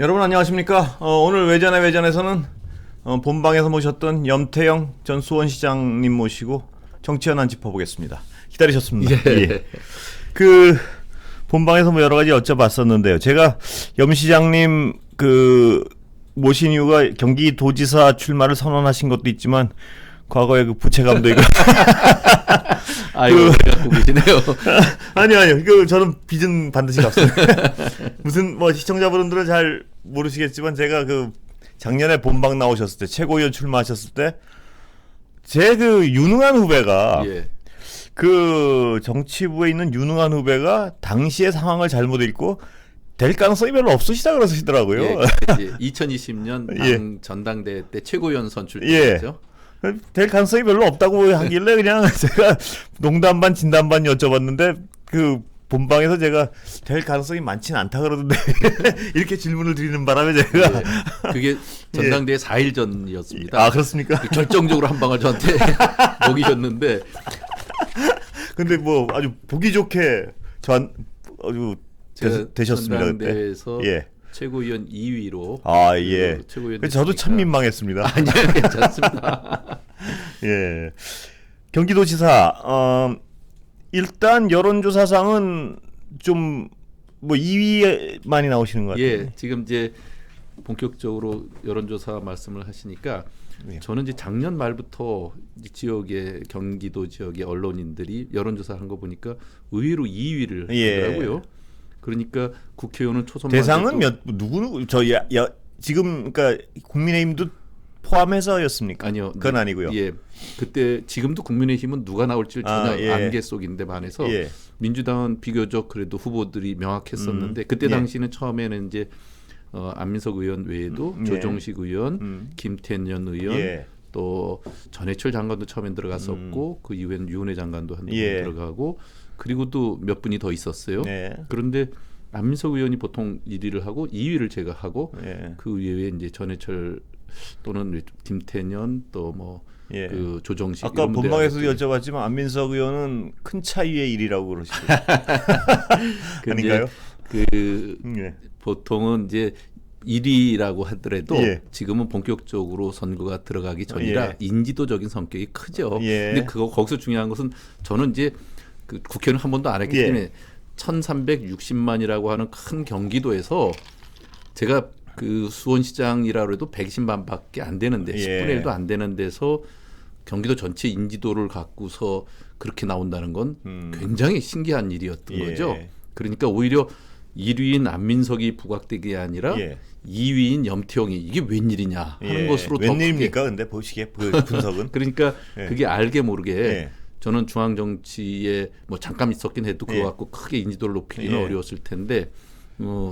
여러분 안녕하십니까? 오늘 외전의 외전에서는 본방에서 모셨던 염태영 전 수원시장님 모시고 정치 현안 짚어보겠습니다. 기다리셨습니다. 예. 그 본방에서 뭐 여러 가지 여쭤봤었는데요. 제가 염 시장님 모신 이유가 경기도지사 출마를 선언하신 것도 있지만 과거에 그 부채감독이고 아이고 갖고 계시네요. 아니요. 저는 빚은 반드시 갚습니다. 무슨 뭐 시청자분들은 잘 모르시겠지만 제가 작년에 본방 나오셨을 때 최고위원 출마하셨을 때 제 유능한 후배가 예. 정치부에 있는 유능한 후배가 당시의 상황을 잘못 읽고 될 가능성이 별로 없으시다 그러시더라고요. 예, 2020년 당 전당대회 때 최고위원 선출 예. 때죠. 될 가능성이 별로 없다고 하길래 그냥 제가 농담 반 진담 반 여쭤봤는데 본방에서 제가 될 가능성이 많지는 않다 그러던데 이렇게 질문을 드리는 바람에 제가 그게 전당대회 4일 전이었습니다. 아 그렇습니까? 결정적으로 한 방을 저한테 먹이셨는데 근데 뭐 아주 보기 좋게 아주 되셨습니다 그때. 전당대회에서 예. 최고위원 2위로 아 예. 최고위원 저도 참 민망했습니다. 아니요 괜찮습니다. 예. 경기도지사 일단 여론조사상은 좀 뭐 2위 많이 나오시는 것 같아요. 예, 지금 이제 본격적으로 여론조사 말씀을 하시니까 예. 저는 이제 작년 말부터 지역의 경기도 지역의 언론인들이 여론조사 한 거 보니까 의외로 2위를 예. 하더라고요. 그러니까 국회의원은 초선 대상은 누구 지금 그러니까 국민의힘도 포함해서였습니까? 아니요. 그건 아니고요. 예. 그때 지금도 국민의힘은 누가 나올지 전혀 예. 안개 속인데 반해서 예. 민주당은 비교적 그래도 후보들이 명확했었는데 그때 예. 당시는 처음에는 이제 안민석 의원 외에도 예. 조정식 의원, 김태년 의원, 예. 또 전해철 장관도 처음엔 들어갔었고 그 이후에는 유은혜 장관도 한두 번 예. 들어가고 그리고 또 몇 분이 더 있었어요. 네. 그런데 안민석 의원이 보통 1위를 하고 2위를 제가 하고 예. 그 이외에 이제 전해철 또는 김태년 또 뭐 예. 조정식 아까 이런 분들이 본방에서도 하겠죠. 여쭤봤지만 안민석 의원은 큰 차이의 1위라고 그러시죠. 아닌가요? 예. 보통은 이제 1위라고 하더라도 예. 지금은 본격적으로 선거가 들어가기 전이라 예. 인지도적인 성격이 크죠. 예. 근데 거기서 중요한 것은 저는 이제 국회는 한 번도 안 했기 예. 때문에 1,360만이라고 하는 큰 경기도에서 제가 수원시장이라 해도 120만밖에 안 되는데 예. 10분의 1도 안 되는 데서 경기도 전체 인지도를 갖고서 그렇게 나온다는 건 굉장히 신기한 일이었던 예. 거죠. 그러니까 오히려 1위인 안민석이 부각되게 아니라 예. 2위인 염태영이 이게 웬일이냐 하는 것으로 더 웬일입니까? 근데 보시기에 분석은 그러니까 예. 그게 알게 모르게 예. 저는 중앙 정치에 뭐 잠깐 있었긴 해도 그거 예. 갖고 크게 인지도를 높이기는 예. 어려웠을 텐데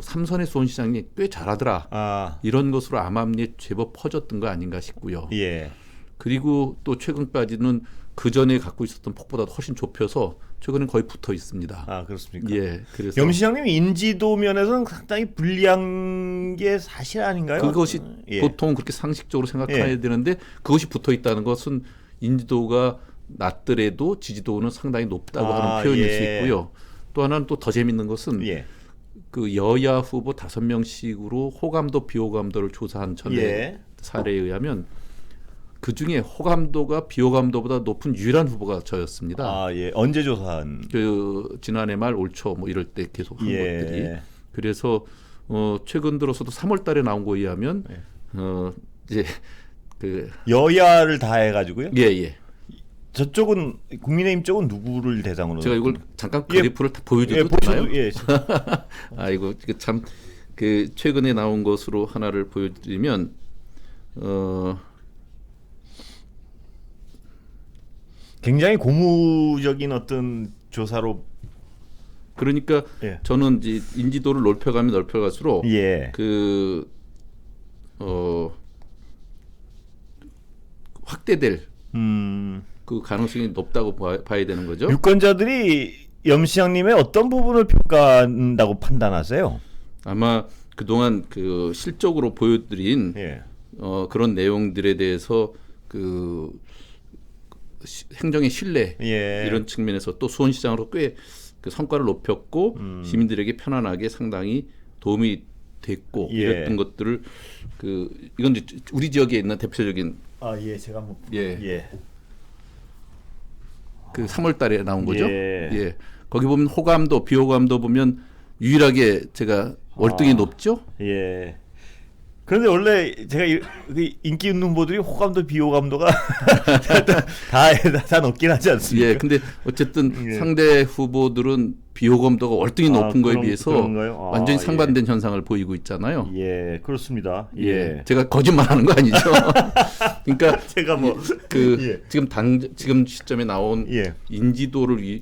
삼선의 수원시장이 꽤 잘하더라. 아, 이런 것으로 암암리에 제법 퍼졌던 거 아닌가 싶고요. 예. 그리고 또 최근까지는 그 전에 갖고 있었던 폭보다 훨씬 좁혀서 최근엔 거의 붙어 있습니다. 아, 그렇습니까? 예, 그래서 염 시장님이 인지도 면에서는 상당히 불리한 게 사실 아닌가요? 그것이 예. 보통 그렇게 상식적으로 생각해야 예. 되는데 그것이 붙어 있다는 것은 인지도가 낮더라도 지지도는 상당히 높다고 하는 표현일 수 예. 있고요. 또 하나는 또 더 재밌는 것은 예. 여야 후보 5명씩으로 호감도 비호감도를 조사한 전에 예. 사례에 의하면 그 중에 호감도가 비호감도보다 높은 유일한 후보가 저였습니다. 아, 예. 언제 조사한? 지난해 말 올 초 뭐 이럴 때 계속 한 예. 것들이 그래서 최근 들어서도 3월달에 나온 거에 의하면 이제 여야를 다 해가지고요. 예. 저쪽은 국민의힘 쪽은 누구를 대상으로? 제가 이걸 잠깐 그래프를 다 보여줘도 예, 되나요? 보셔도, 예. 이거 참 최근에 나온 것으로 하나를 보여드리면 굉장히 고무적인 어떤 조사로. 그러니까 예. 저는 이제 인지도를 넓혀가면 넓혀갈수록 예. 확대될 그 가능성이 높다고 봐야 되는 거죠. 유권자들이 염 시장님의 어떤 부분을 평가한다고 판단하세요? 아마 그동안 실적으로 보여드린 예. 그런 내용들에 대해서 행정의 신뢰 예. 이런 측면에서 또 수원시장으로 꽤 그 성과를 높였고 시민들에게 편안하게 상당히 도움이 됐고 예. 이랬던 것들을 이건 이제 우리 지역에 있는 대표적인 예, 제가 한번 예. 그 3월달에 나온 거죠. 예. 예. 거기 보면 호감도 비호감도 보면 유일하게 제가 월등히 높죠. 예. 그런데 원래 제가 그 인기 있는 후보들이 호감도 비호감도가 다 높긴 하지 않습니까? 예. 근데 어쨌든 예. 상대 후보들은 비호감도가 월등히 높은 거에 비해서 그런가요? 완전히 상반된 현상을 보이고 있잖아요. 예, 그렇습니다. 예. 제가 거짓말하는 거 아니죠? 그러니까 제가 뭐 예. 지금 시점에 나온 예. 인지도를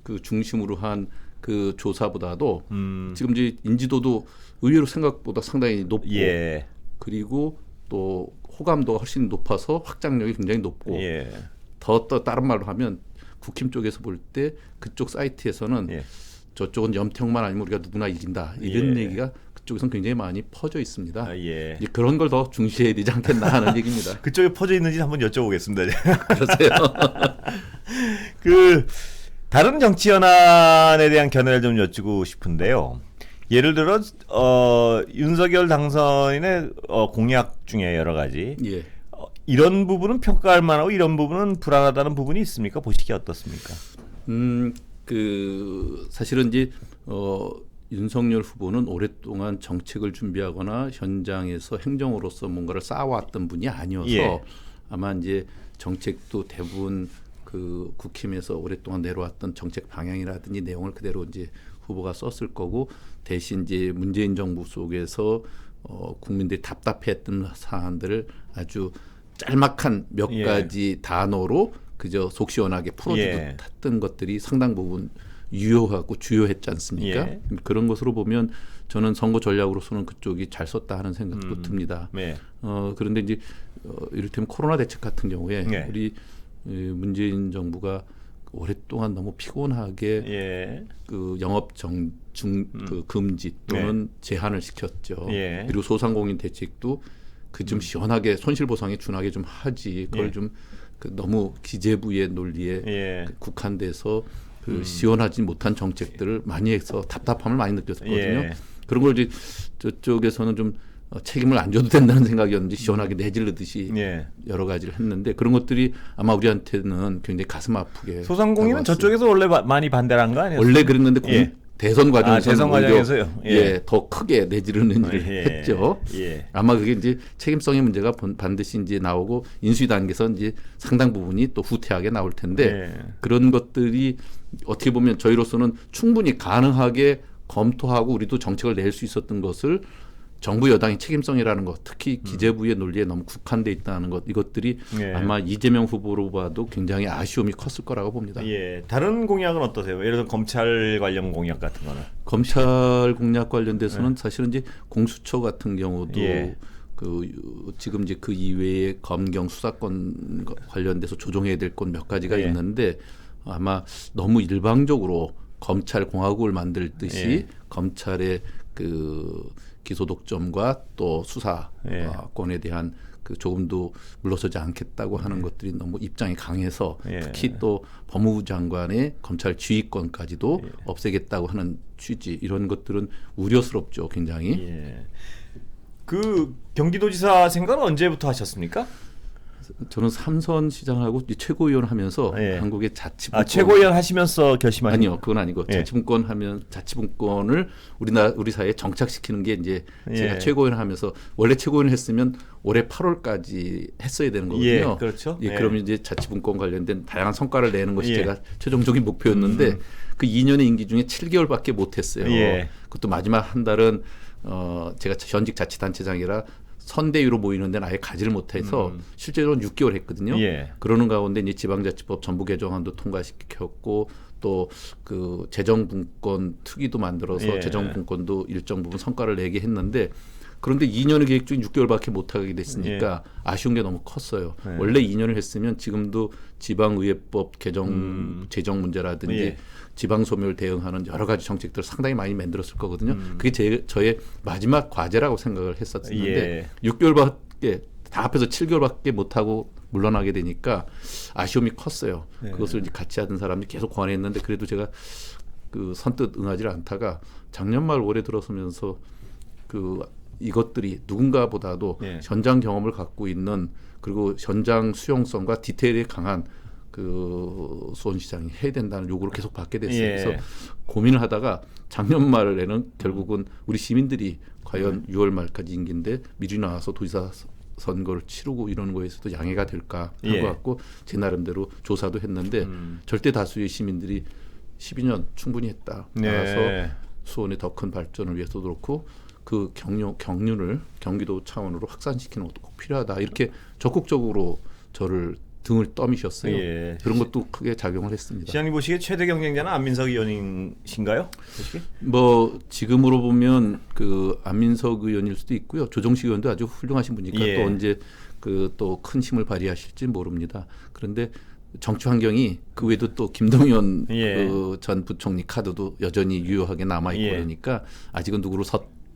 그 중심으로 한 그 조사보다도 지금 이제 인지도도 의외로 생각보다 상당히 높고 예. 그리고 또 호감도가 훨씬 높아서 확장력이 굉장히 높고 예. 더 다른 말로 하면 국힘 쪽에서 볼 때 그쪽 사이트에서는 예. 저쪽은 염태형만 아니면 우리가 누구나 이긴다 이런 예. 얘기가 그쪽에선 굉장히 많이 퍼져 있습니다. 예. 이제 그런 걸 더 중시해야 되지 않겠나 하는 얘기입니다. 그쪽에 퍼져 있는지 한번 여쭤보겠습니다. 그러세요? 그 다른 정치 현안에 대한 견해를 좀 여쭈고 싶은데요. 예를 들어 윤석열 당선인의 공약 중에 여러 가지 예. 이런 부분은 평가할 만하고 이런 부분은 불안하다는 부분이 있습니까? 보시기에 어떻습니까? 사실은 이제 윤석열 후보는 오랫동안 정책을 준비하거나 현장에서 행정으로서 뭔가를 쌓아왔던 분이 아니어서 예. 아마 이제 정책도 대부분 그 국힘에서 오랫동안 내려왔던 정책 방향이라든지 내용을 그대로 이제 후보가 썼을 거고 대신 이제 문재인 정부 속에서 국민들이 답답해했던 사안들을 아주 짤막한 몇 예. 가지 단어로 그저 속 시원하게 풀어주듯 예. 했던 것들이 상당 부분 유효하고 주요했지 않습니까? 예. 그런 것으로 보면 저는 선거 전략으로서는 그쪽이 잘 썼다 하는 생각도 듭니다. 네. 그런데 이제 이를테면 코로나 대책 같은 경우에 네. 우리 문재인 정부가 오랫동안 너무 피곤하게 예. 그 영업 그 금지 또는 제한을 시켰죠. 예. 그리고 소상공인 대책도 그 좀 시원하게 손실보상에 준하게 좀 하지. 그걸 예. 좀 그 너무 기재부의 논리에 예. 국한돼서 그 시원하지 못한 정책들을 많이 해서 답답함을 많이 느꼈었거든요. 예. 그런 걸 이제 저쪽에서는 좀 책임을 안 져도 된다는 생각이었는지 시원하게 내질르듯이 예. 여러 가지를 했는데 그런 것들이 아마 우리한테는 굉장히 가슴 아프게 소상공인은 다가왔어요. 저쪽에서 원래 많이 반대를 한 거 아니에요? 원래 그랬는데 예. 대선 과정에서 대선 과정에서요? 예. 더 크게 내지르는 일을 예. 했죠. 예. 아마 그게 이제 책임성의 문제가 반드시 이제 나오고 인수위 단계에서 이제 상당 부분이 또 후퇴하게 나올 텐데 예. 그런 것들이 어떻게 보면 저희로서는 충분히 가능하게 검토하고 우리도 정책을 낼 수 있었던 것을 정부 여당의 책임성이라는 것, 특히 기재부의 논리에 너무 국한돼 있다는 것, 이것들이 예. 아마 이재명 후보로 봐도 굉장히 아쉬움이 컸을 거라고 봅니다. 예. 다른 공약은 어떠세요? 예를 들어 검찰 관련 공약 같은 거는. 검찰 공약 관련돼서는 사실은 이제 공수처 같은 경우도 예. 지금 이제 그 이외에 검경 수사권 관련돼서 조정해야 될 건 몇 가지가 예. 있는데 아마 너무 일방적으로 검찰 공화국을 만들듯이 예. 검찰의 그 기소 독점과 또 수사권에 대한 그 조금도 물러서지 않겠다고 하는 것들이 너무 입장이 강해서 예. 특히 또 법무부 장관의 검찰 지휘권까지도 없애겠다고 하는 취지 이런 것들은 우려스럽죠, 굉장히. 예. 그 경기도지사 생각은 언제부터 하셨습니까? 저는 삼선 시장하고 최고위원 하면서 예. 한국의 자치분권 최고위원 하시면서 결심하신 아니요, 그건 아니고 예. 자치분권을 우리 사회에 정착시키는 게 이제 예. 제가 최고위원 하면서 원래 최고위원 했으면 올해 8월까지 했어야 되는 거거든요. 예, 그렇죠. 예, 예. 그러면 이제 자치분권 관련된 다양한 성과를 내는 것이 예. 제가 최종적인 목표였는데 그 2년의 임기 중에 7개월밖에 못 했어요. 예. 그것도 마지막 한 달은 제가 현직 자치단체장이라 선대위로 모이는 데는 아예 가지를 못해서 실제로는 6개월 했거든요. 예. 그러는 가운데 이제 지방자치법 전부 개정안도 통과시켰고 또 그 재정분권 특위도 만들어서 예. 재정분권도 일정 부분 성과를 내게 했는데 그런데 2년의 계획 중에 6개월밖에 못하게 됐으니까 아쉬운 게 너무 컸어요. 예. 원래 2년을 했으면 지금도 지방의회법 개정 재정 문제라든지 예. 지방소멸 대응하는 여러 가지 정책들을 상당히 많이 만들었을 거거든요. 그게 저의 마지막 과제라고 생각을 했었는데 예. 6개월밖에 다 합해서 7개월밖에 못하고 물러나게 되니까 아쉬움이 컸어요. 예. 그것을 이제 같이 하던 사람들이 계속 권했는데 그래도 제가 그 선뜻 응하지를 않다가 작년 말 올해 들어서면서 그 이것들이 누군가보다도 예. 현장 경험을 갖고 있는 그리고 현장 수용성과 디테일에 강한 그 수원시장이 해야 된다는 요구를 계속 받게 됐어요. 예. 그래서 고민을 하다가 작년 말에는 결국은 우리 시민들이 과연 6월 말까지 임기인데 미리 나와서 도지사 선거를 치르고 이러는 거에서도 양해가 될까 한 예. 것 같고 제 나름대로 조사도 했는데 절대 다수의 시민들이 12년 충분히 했다. 따라서 네. 수원의 더 큰 발전을 위해서도 그렇고 그 경륜을 경기도 차원으로 확산시키는 것도 꼭 필요하다. 이렇게 적극적으로 저를 등을 떠미셨어요. 예. 그런 것도 크게 작용을 했습니다. 시장님 보시기에 최대 경쟁자는 안민석 의원이신가요? 보시기에? 뭐 지금으로 보면 그 안민석 의원일 수도 있고요. 조정식 의원도 아주 훌륭하신 분이니까 예. 또 언제 그 또 큰 힘을 발휘하실지 모릅니다. 그런데 정치 환경이 그 외에도 또 김동연 예. 그 전 부총리 카드도 여전히 유효하게 남아 있고 예. 그러니까 아직은 누구로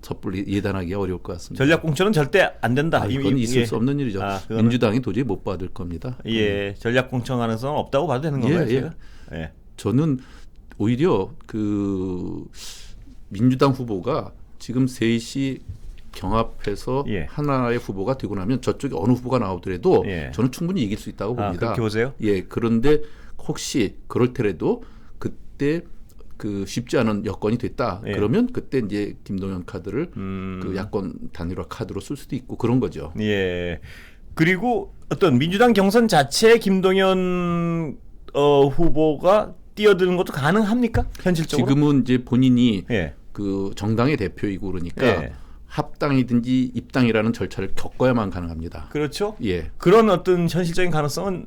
섣불리 예단하기가 어려울 것 같습니다. 전략 공천은 절대 안 된다. 이건 있을 수 없는 일이죠. 그거는- 민주당이 도저히 못 받을 겁니다. 예, 전략 공천 가능성은 없다고 봐도 되는 예, 건가요? 예. 제가? 예. 저는 오히려 그 민주당 후보가 지금 셋이 경합해서 예. 하나의 후보가 되고 나면 저쪽에 어느 후보가 나오더라도 예. 저는 충분히 이길 수 있다고 아, 봅니다. 그렇게 보세요? 예, 그런데 혹시 그럴 테라도 그때 그 쉽지 않은 여건이 됐다. 예. 그러면 그때 이제 김동연 카드를 그 야권 단일화 카드로 쓸 수도 있고 그런 거죠. 예. 그리고 어떤 민주당 경선 자체에 김동연 후보가 뛰어드는 것도 가능합니까? 현실적으로? 지금은 이제 본인이 예. 그 정당의 대표이고 그러니까 예. 합당이든지 입당이라는 절차를 겪어야만 가능합니다. 그렇죠. 예. 그런 어떤 현실적인 가능성은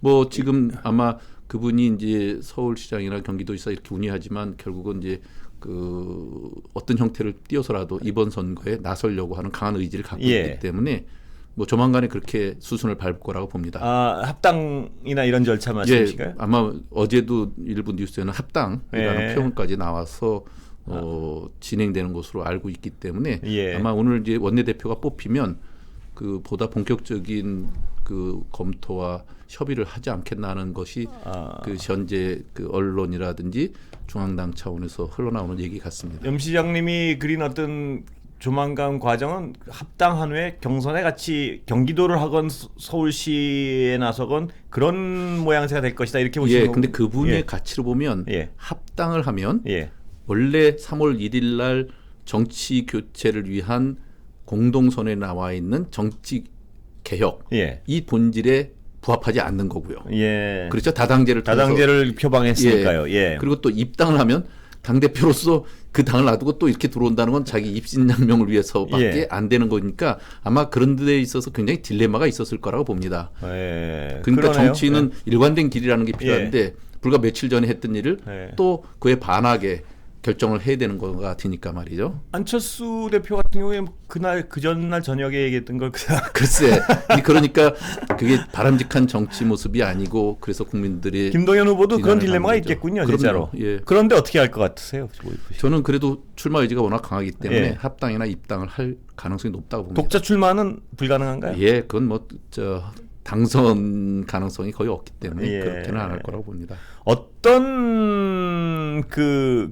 뭐 지금 아마 그분이 이제 서울시장이나 경기도지사 이렇게 운영하지만 결국은 이제 그 어떤 형태를 띄어서라도 이번 선거에 나서려고 하는 강한 의지를 갖고 예. 있기 때문에 뭐 조만간에 그렇게 수순을 밟을 거라고 봅니다. 합당이나 이런 절차 예, 말씀이신가요? 아마 어제도 일부 뉴스에는 합당이라는 예. 표현까지 나와서 진행되는 것으로 알고 있기 때문에 예. 아마 오늘 이제 원내대표가 뽑히면 그 보다 본격적인 그 검토와 협의를 하지 않겠나 하는 것이 그 현재 그 언론이라든지 중앙당 차원에서 흘러나오는 얘기 같습니다. 염 시장님이 그린 어떤 조만간 과정은 합당한 후에 경선에 같이 경기도를 하건 서울시에 나서건 그런 모양새가 될 것이다 이렇게 보시는 예, 거고. 근데 그분의 예. 가치로 보면 예. 합당을 하면 예. 원래 3월 1일 날 정치 교체를 위한 공동선에 나와 있는 정치 개혁 예. 이 본질에 부합하지 않는 거고요. 예. 그렇죠. 다당제를 통해서. 다당제를 표방했으니까요. 예. 그리고 또 입당을 하면 당 대표로서 그 당을 놔두고 또 이렇게 들어온다는 건 자기 입신양명을 위해서밖에 예. 안 되는 거니까 아마 그런 데 있어서 굉장히 딜레마가 있었을 거라고 봅니다. 예. 그러니까 그러네요. 정치는 일관된 길이라는 게 필요한데 불과 며칠 전에 했던 일을 예. 또 그에 반하게 결정을 해야 되는 것 같으니까 말이죠. 안철수 대표 같은 경우에 그날 그 전날 저녁에 얘기했던 걸 글쎄, 그러니까 그게 바람직한 정치 모습이 아니고 그래서 국민들이 김동연 후보도 그런 비난을 딜레마가 받는 거죠. 있겠군요, 그럼요. 진짜로. 예. 그런데 어떻게 할 것 같으세요? 저는 그래도 출마 의지가 워낙 강하기 때문에 예. 합당이나 입당을 할 가능성이 높다고 봅니다. 독자 출마는 불가능한가요? 예, 그건 뭐 당선 가능성이 거의 없기 때문에 예. 그렇게는 안 할 거라고 봅니다. 어떤 그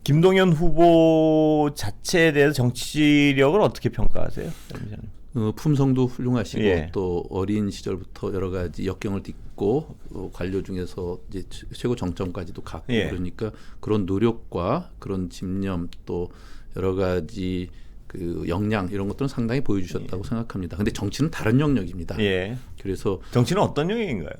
김동연 후보 자체에 대해서 정치력을 어떻게 평가하세요? 품성도 훌륭하시고 예. 또 어린 시절부터 여러 가지 역경을 딛고 관료 중에서 이제 최고 정점까지도 갔고 예. 그러니까 그런 노력과 그런 집념 또 여러 가지 그 역량 이런 것들은 상당히 보여주셨다고 생각합니다. 근데 정치는 다른 영역입니다. 예. 그래서 정치는 어떤 영역인가요?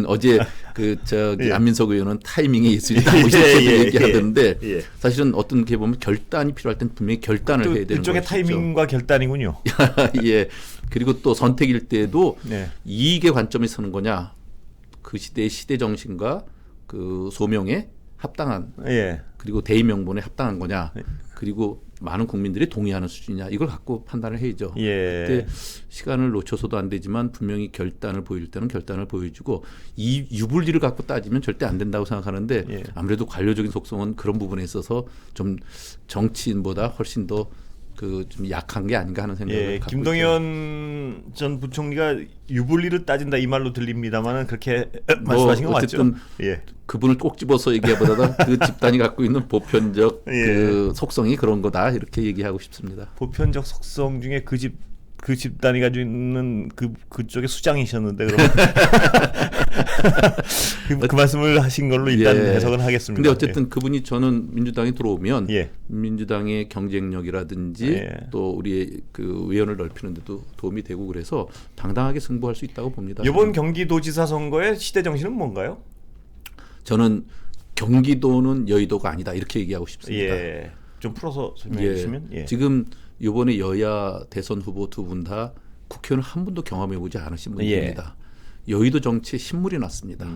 어제 예. 안민석 의원은 타이밍이 예술이다 뭐 예, 이렇게 얘기하던데 예. 사실은 어떤 게 보면 결단이 필요할 땐 분명히 결단을 해야 되는 그쪽의 것이죠. 타이밍과 결단이군요. 예. 그리고 또 선택일 때도 네. 이익의 관점에 서는 거냐, 그 시대의 시대 정신과 그 소명에 합당한 예. 그리고 대의 명분에 합당한 거냐, 그리고 많은 국민들이 동의하는 수준이냐 이걸 갖고 판단을 해야죠. 예. 그때 시간을 놓쳐서도 안 되지만 분명히 결단을 보일 때는 결단을 보여주고 이 유불리를 갖고 따지면 절대 안 된다고 생각하는데 예. 아무래도 관료적인 속성은 그런 부분에 있어서 좀 정치인보다 훨씬 더 그 좀 약한 게 아닌가 하는 생각을 예, 갖고 김동연 전 부총리가 유불리를 따진다 이 말로 들립니다만은 그렇게 뭐 말씀하신 거 맞죠? 어쨌든 예. 그분을 꼭 집어서 얘기하보다는 그 집단이 갖고 있는 보편적 예. 그 속성이 그런 거다 이렇게 얘기하고 싶습니다. 보편적 속성 중에 그 집단이 가지고 있는 그쪽의 수장이셨는데 그러면 그 말씀을 하신 걸로 일단 예. 해석은 하겠습니다. 근데 어쨌든 그분이 저는 민주당에 들어오면 예. 민주당의 경쟁력이라든지 예. 또 우리의 그 의원을 넓히는데도 도움이 되고 그래서 당당하게 승부할 수 있다고 봅니다. 이번 경기도지사 선거의 시대 정신은 뭔가요? 저는 경기도는 여의도가 아니다 이렇게 얘기하고 싶습니다. 예. 좀 풀어서 설명해 주시면. 예. 지금 이번에 여야 대선 후보 두 분 다 국회의원을 한 번도 경험해보지 않으신 분들입니다. 여의도 정치에 신물이 났습니다.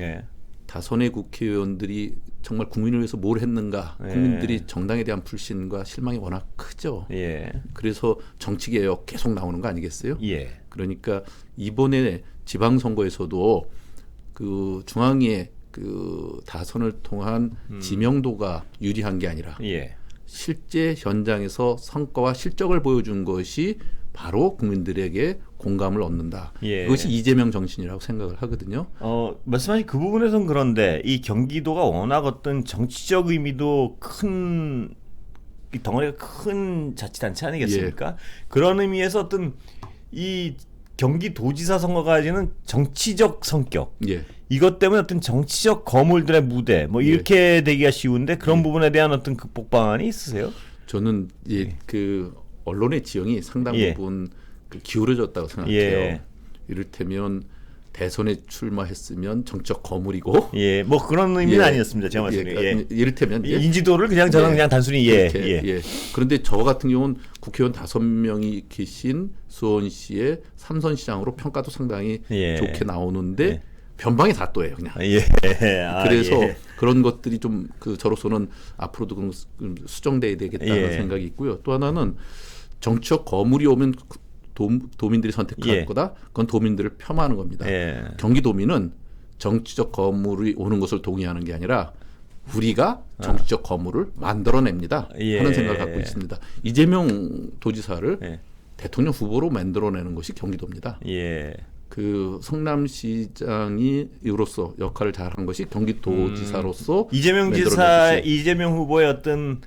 예. 다선의 국회의원들이 정말 국민을 위해서 뭘 했는가, 예. 국민들이 정당에 대한 불신과 실망이 워낙 크죠. 예. 그래서 정치개혁 계속 나오는 거 아니겠어요? 예. 그러니까 이번에 지방선거에서도 그 중앙위의 그 다선을 통한 지명도가 유리한 게 아니라 예. 실제 현장에서 성과와 실적을 보여준 것이 바로 국민들에게 공감을 얻는다. 예. 그것이 이재명 정신이라고 생각을 하거든요. 말씀하신 그 부분에선 그런데 이 경기도가 워낙 어떤 정치적 의미도 큰 이 덩어리가 큰 자치단체 아니겠습니까? 예. 그런 의미에서 어떤 이 경기도지사 선거가 가지는 정치적 성격 예. 이것 때문에 어떤 정치적 거물들의 무대 뭐 이렇게 되기가 쉬운데 그런 부분에 대한 어떤 극복 방안이 있으세요? 저는 그 언론의 지형이 상당 예. 부분 그 기울어졌다고 생각해요. 예. 이를테면 대선에 출마했으면 정적 거물이고 예, 뭐 그런 의미는 예. 아니었습니다. 제가 말씀드린 예. 이를테면 인지도를 그냥 저는 예. 그냥 단순히 이렇게, 그런데 저 같은 경우는 국회의원 5명이 계신 수원시의 삼선시장으로 평가도 상당히 예. 좋게 나오는데 예. 변방에 다 또예요, 그냥. 예. 그래서 예. 그런 것들이 좀 그 저로서는 앞으로도 좀 수정돼야 되겠다는 예. 생각이 있고요. 또 하나는 정치적 거물이 오면 도민들이 선택할 예. 거다. 그건 도민들을 폄하하는 겁니다. 예. 경기도민은 정치적 거물이 오는 것을 동의하는 게 아니라 우리가 정치적 거물을 만들어냅니다 예. 하는 생각을 갖고 있습니다. 이재명 도지사를 예. 대통령 후보로 만들어내는 것이 경기도입니다. 예. 그 성남시장이 이로써 역할을 잘한 것이 경기도지사로서 이재명 만들어낸 지사, 것이 이재명 후보의 어떤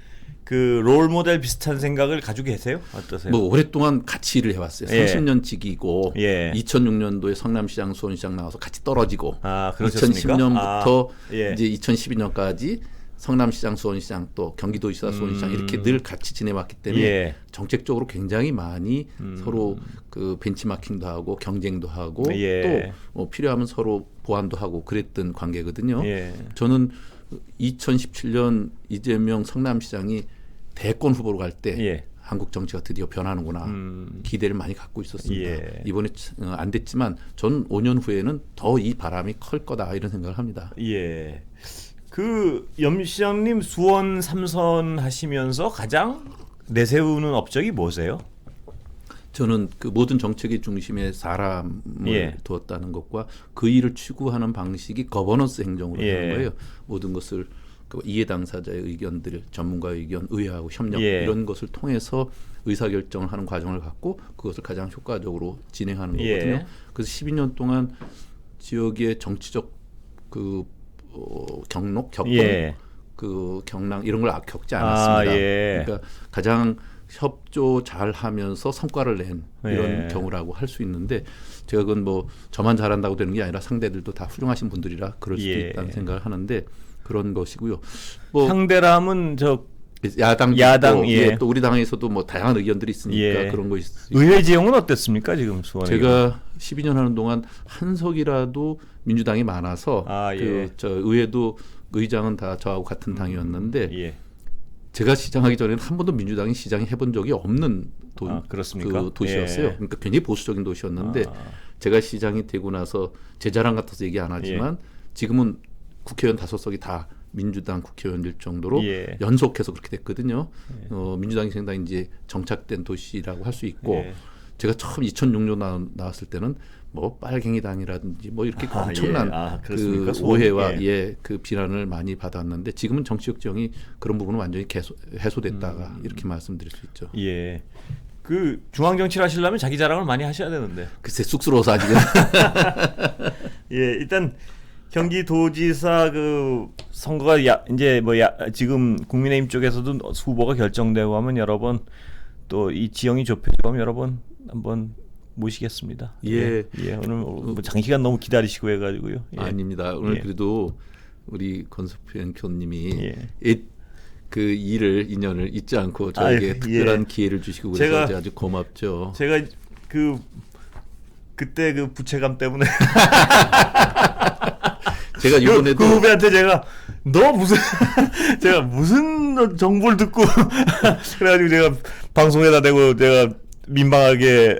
그 롤 모델 비슷한 생각을 가지고 계세요? 어떠세요? 뭐 오랫동안 같이 일을 해왔어요. 예. 30년 직이고 예. 2006년도에 성남시장, 수원시장 나와서 같이 떨어지고 아, 그러셨습니까? 2010년부터 예. 이제 2012년까지 성남시장, 수원시장 또 경기도지사, 수원시장 이렇게 늘 같이 지내왔기 때문에 예. 정책적으로 굉장히 많이 서로 그 벤치마킹도 하고 경쟁도 하고 예. 또 필요하면 서로 보완도 하고 그랬던 관계거든요. 예. 저는 2017년 이재명 성남시장이 대권 후보로 갈 때 예. 한국 정치가 드디어 변하는구나 기대를 많이 갖고 있었습니다. 예. 이번에 안 됐지만 전 5년 후에는 더 이 바람이 클 거다 이런 생각을 합니다. 예. 그 염 시장님 수원 3선 하시면서 가장 내세우는 업적이 뭐세요? 저는 그 모든 정책의 중심에 사람을 예. 두었다는 것과 그 일을 추구하는 방식이 거버넌스 행정으로 예. 되는 거예요. 모든 것을 그 이해 당사자의 의견들, 전문가의 의견, 의회하고 협력 예. 이런 것을 통해서 의사결정을 하는 과정을 갖고 그것을 가장 효과적으로 진행하는 거거든요. 예. 그래서 12년 동안 지역의 정치적 그 격론, 예. 그 경랑 이런 걸 겪지 않았습니다. 예. 그러니까 가장 협조 잘 하면서 성과를 낸 이런 예. 경우라고 할 수 있는데 제가 그건 뭐 저만 잘한다고 되는 게 아니라 상대들도 다 훌륭하신 분들이라 그럴 수도 예. 있다는 생각을 하는데 그런 것이고요. 뭐 상대라면 저 야당, 예. 또 우리 당에서도 뭐 다양한 의견들이 있으니까 예. 그런 거 의회 지형은 어땠습니까 지금 수원에? 제가 12년 하는 동안 한 석이라도 민주당이 많아서 예. 저 의회도 의장은 다 저하고 같은 당이었는데 예. 제가 시장하기 전에는 한 번도 민주당이 시장이 해본 적이 없는 그렇습니까? 그 도시였어요. 예. 그러니까 굉장히 보수적인 도시였는데 제가 시장이 되고 나서 제 자랑 같아서 얘기 안 하지만 지금은 국회의원 5석이 다 민주당 국회의원일 정도로 예. 연속해서 그렇게 됐거든요. 민주당이 상당히 이제 정착된 도시라고 할 수 있고 예. 제가 처음 2006년 나왔을 때는 뭐 빨갱이당이라든지 뭐 이렇게 엄청난 그렇습니까? 그 오해와 그 비난을 많이 받았는데 지금은 정치협정이 그런 부분은 완전히 해소됐다가 이렇게 말씀드릴 수 있죠. 예. 그 중앙 정치를 하시려면 자기 자랑을 많이 하셔야 되는데. 글쎄 쑥스러워서 아직은. 예, 일단 경기도지사 그 선거가 이제 지금 국민의힘 쪽에서도 후보가 결정되고 하면 여러 번 또 이 지형이 좁혀지고 하면 여러 번 한번 모시겠습니다. 예. 오늘 뭐 장시간 너무 기다리시고 해가지고요. 예. 아닙니다. 오늘 그래도 우리 권석표 앵커님이 예. 그 인연을 잊지 않고 저에게 특별한 기회를 주시고 그래서 아주 고맙죠. 제가 그때 그 부채감 때문에 제가 이번에도 그 후배한테 제가 제가 무슨 정보를 듣고 그래가지고 제가 방송에다 대고 제가 민망하게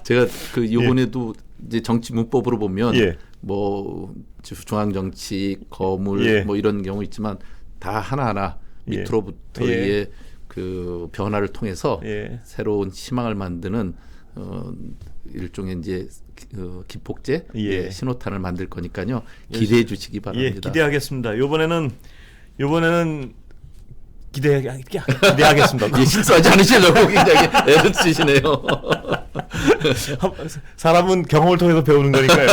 제가 그 이번에도 이제 정치 문법으로 보면 뭐 중앙 정치 거물 뭐 이런 경우 있지만 다 하나하나 밑으로부터의 그 변화를 통해서 새로운 희망을 만드는 일종의 이제 기폭제 신호탄을 만들 거니까요. 기대해 주시기 바랍니다. 기대하겠습니다. 이번에는 기대하겠습니다. 실수하지 않으시려고 굉장히 애를 쓰시네요. 사람은 경험을 통해서 배우는 거니까요.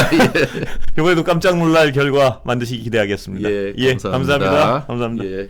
이번에도 깜짝 놀랄 결과 만드시기 기대하겠습니다. 감사합니다. 감사합니다. 예.